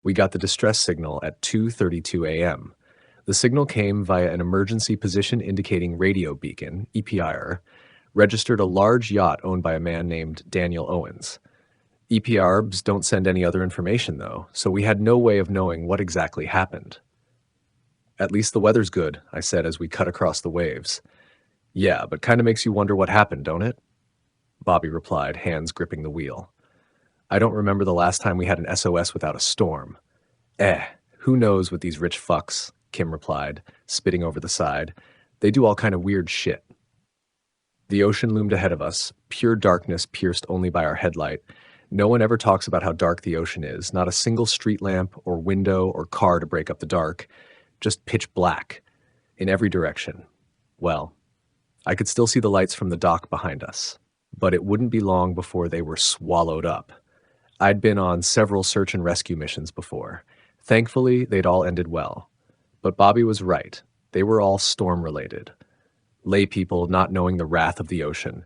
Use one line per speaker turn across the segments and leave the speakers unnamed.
We got the distress signal at 2:32 a.m. The signal came via an emergency position indicating radio beacon, EPIR, registered a large yacht owned by a man named Daniel Owens. EPIRs don't send any other information, though, so we had no way of knowing what exactly happened. "At least the weather's good," I said as we cut across the waves. "Yeah, but kinda makes you wonder what happened, don't it?" Bobby replied, hands gripping the wheel. "I don't remember the last time we had an SOS without a storm." Who knows with these rich fucks," Kim replied, spitting over the side. "They do all kind of weird shit." The ocean loomed ahead of us, pure darkness pierced only by our headlight. No one ever talks about how dark the ocean is, not a single street lamp or window or car to break up the dark, just pitch black, in every direction. Well, I could still see the lights from the dock behind us, but it wouldn't be long before they were swallowed up. I'd been on several search and rescue missions before. Thankfully, they'd all ended well. But Bobby was right. They were all storm-related. Lay people not knowing the wrath of the ocean,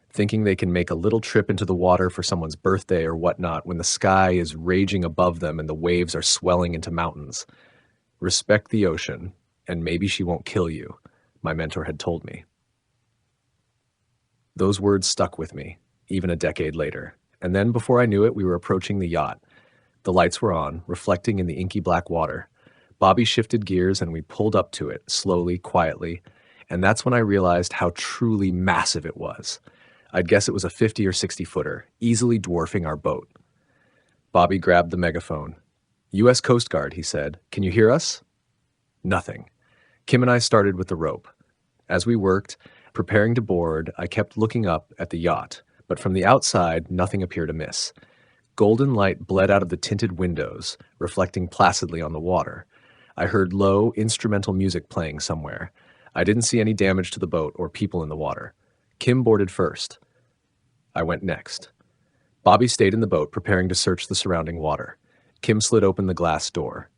thinking they can make a little trip into the water for someone's birthday or whatnot when the sky is raging above them and the waves are swelling into mountains. Respect the ocean, and maybe she won't kill you, my mentor had told me. Those words stuck with me, even a decade later. And then, before I knew it, we were approaching the yacht. The lights were on, reflecting in the inky black water. Bobby shifted gears and we pulled up to it, slowly, quietly, and that's when I realized how truly massive it was. I'd guess it was a 50 or 60-footer, easily dwarfing our boat. Bobby grabbed the megaphone. "U.S. Coast Guard," he said. "Can you hear us?" Nothing. Kim and I started with the rope. As we worked, preparing to board, I kept looking up at the yacht, but from the outside, nothing appeared amiss. Golden light bled out of the tinted windows, reflecting placidly on the water. I heard low, instrumental music playing somewhere. I didn't see any damage to the boat or people in the water. Kim boarded first. I went next. Bobby stayed in the boat, preparing to search the surrounding water. Kim slid open the glass door.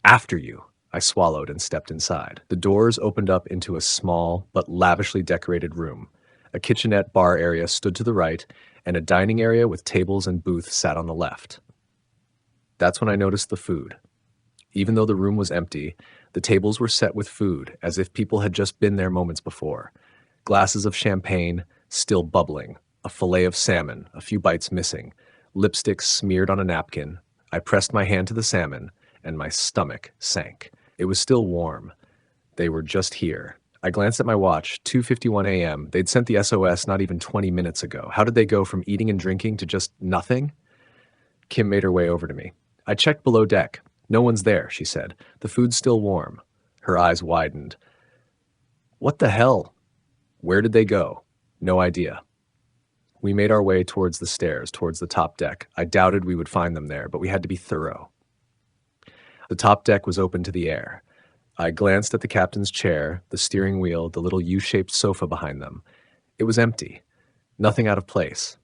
"After you," I swallowed and stepped inside. The doors opened up into a small but lavishly decorated room. A kitchenette bar area stood to the right, and a dining area with tables and booths sat on the left. That's when I noticed the food. Even though the room was empty, the tables were set with food, as if people had just been there moments before. Glasses of champagne, still bubbling, a fillet of salmon, a few bites missing, lipstick smeared on a napkin. I pressed my hand to the salmon, and my stomach sank. It was still warm. They were just here. I glanced at my watch, 2:51 a.m. They'd sent the SOS not even 20 minutes ago. How did they go from eating and drinking to just nothing? Kim made her way over to me. "I checked below deck. No one's there," she said. "The food's still warm." Her eyes widened. "What the hell? Where did they go?" "No idea." We made our way towards the stairs, towards the top deck. I doubted we would find them there, but we had to be thorough. The top deck was open to the air. I glanced at the captain's chair, the steering wheel, the little U-shaped sofa behind them. It was empty. Nothing out of place.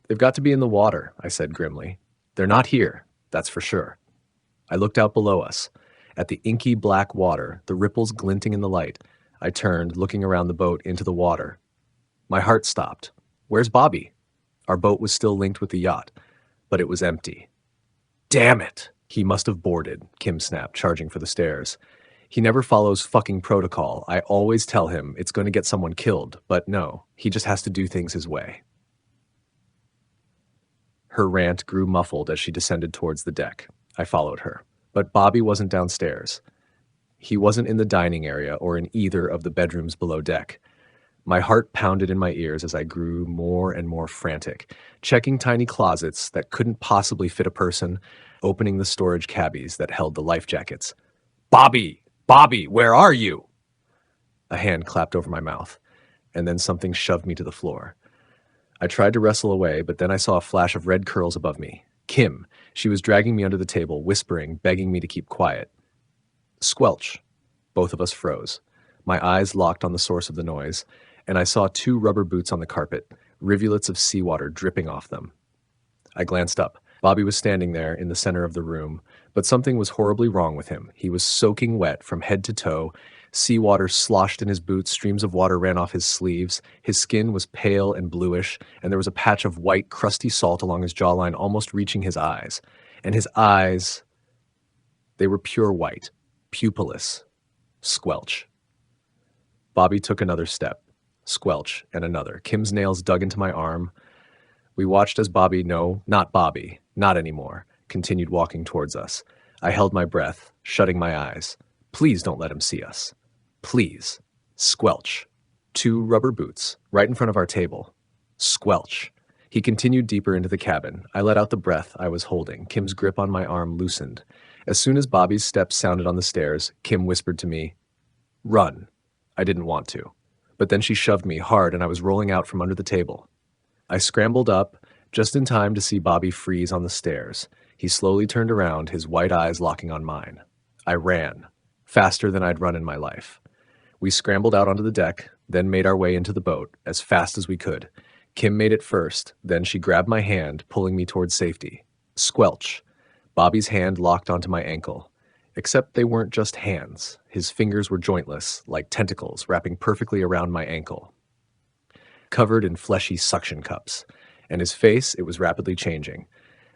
"They've got to be in the water," I said grimly. "They're not here, that's for sure." I looked out below us. At the inky black water, the ripples glinting in the light, I turned, looking around the boat into the water. My heart stopped. Where's Bobby? Our boat was still linked with the yacht, but it was empty. "Damn it!" "He must have boarded," Kim snapped, charging for the stairs. "He never follows fucking protocol. I always tell him it's going to get someone killed, but no, he just has to do things his way." Her rant grew muffled as she descended towards the deck. I followed her. But Bobby wasn't downstairs. He wasn't in the dining area or in either of the bedrooms below deck. My heart pounded in my ears as I grew more and more frantic, checking tiny closets that couldn't possibly fit a person, opening the storage cabbies that held the life jackets. "Bobby! Bobby, where are you?" A hand clapped over my mouth, and then something shoved me to the floor. I tried to wrestle away, but then I saw a flash of red curls above me. Kim. She was dragging me under the table, whispering, begging me to keep quiet. Squelch. Both of us froze. My eyes locked on the source of the noise, and I saw 2 rubber boots on the carpet, rivulets of seawater dripping off them. I glanced up. Bobby was standing there in the center of the room, but something was horribly wrong with him. He was soaking wet from head to toe. Seawater sloshed in his boots, streams of water ran off his sleeves. His skin was pale and bluish, and there was a patch of white, crusty salt along his jawline almost reaching his eyes. And his eyes They were pure white, pupilless. Squelch. Bobby took another step. Squelch, and another. Kim's nails dug into my arm. We watched as Bobby, no, not Bobby, not anymore, continued walking towards us. I held my breath, shutting my eyes. Please don't let him see us. Please. Squelch. 2 rubber boots, right in front of our table. Squelch. He continued deeper into the cabin. I let out the breath I was holding. Kim's grip on my arm loosened. As soon as Bobby's steps sounded on the stairs, Kim whispered to me, "Run." I didn't want to. But then she shoved me hard and I was rolling out from under the table. I scrambled up, just in time to see Bobby freeze on the stairs. He slowly turned around, his white eyes locking on mine. I ran, faster than I'd run in my life. We scrambled out onto the deck, then made our way into the boat, as fast as we could. Kim made it first, then she grabbed my hand, pulling me towards safety. Squelch. Bobby's hand locked onto my ankle. Except they weren't just hands. His fingers were jointless, like tentacles, wrapping perfectly around my ankle, covered in fleshy suction cups. And his face, it was rapidly changing.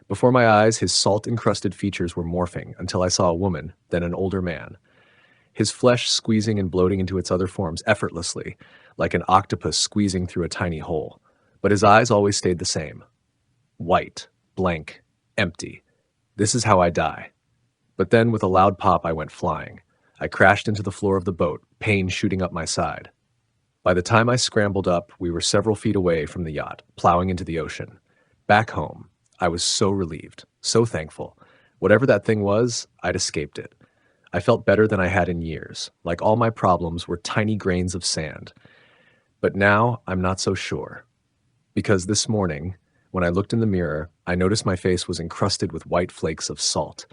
Before my eyes, his salt-encrusted features were morphing until I saw a woman, then an older man. His flesh squeezing and bloating into its other forms effortlessly, like an octopus squeezing through a tiny hole. But his eyes always stayed the same. White, blank, empty. This is how I die. But then, with a loud pop, I went flying. I crashed into the floor of the boat, pain shooting up my side. By the time I scrambled up, we were several feet away from the yacht, plowing into the ocean. Back home, I was so relieved, so thankful. Whatever that thing was, I'd escaped it. I felt better than I had in years, like all my problems were tiny grains of sand. But now, I'm not so sure. Because this morning, when I looked in the mirror, I noticed my face was encrusted with white flakes of salt.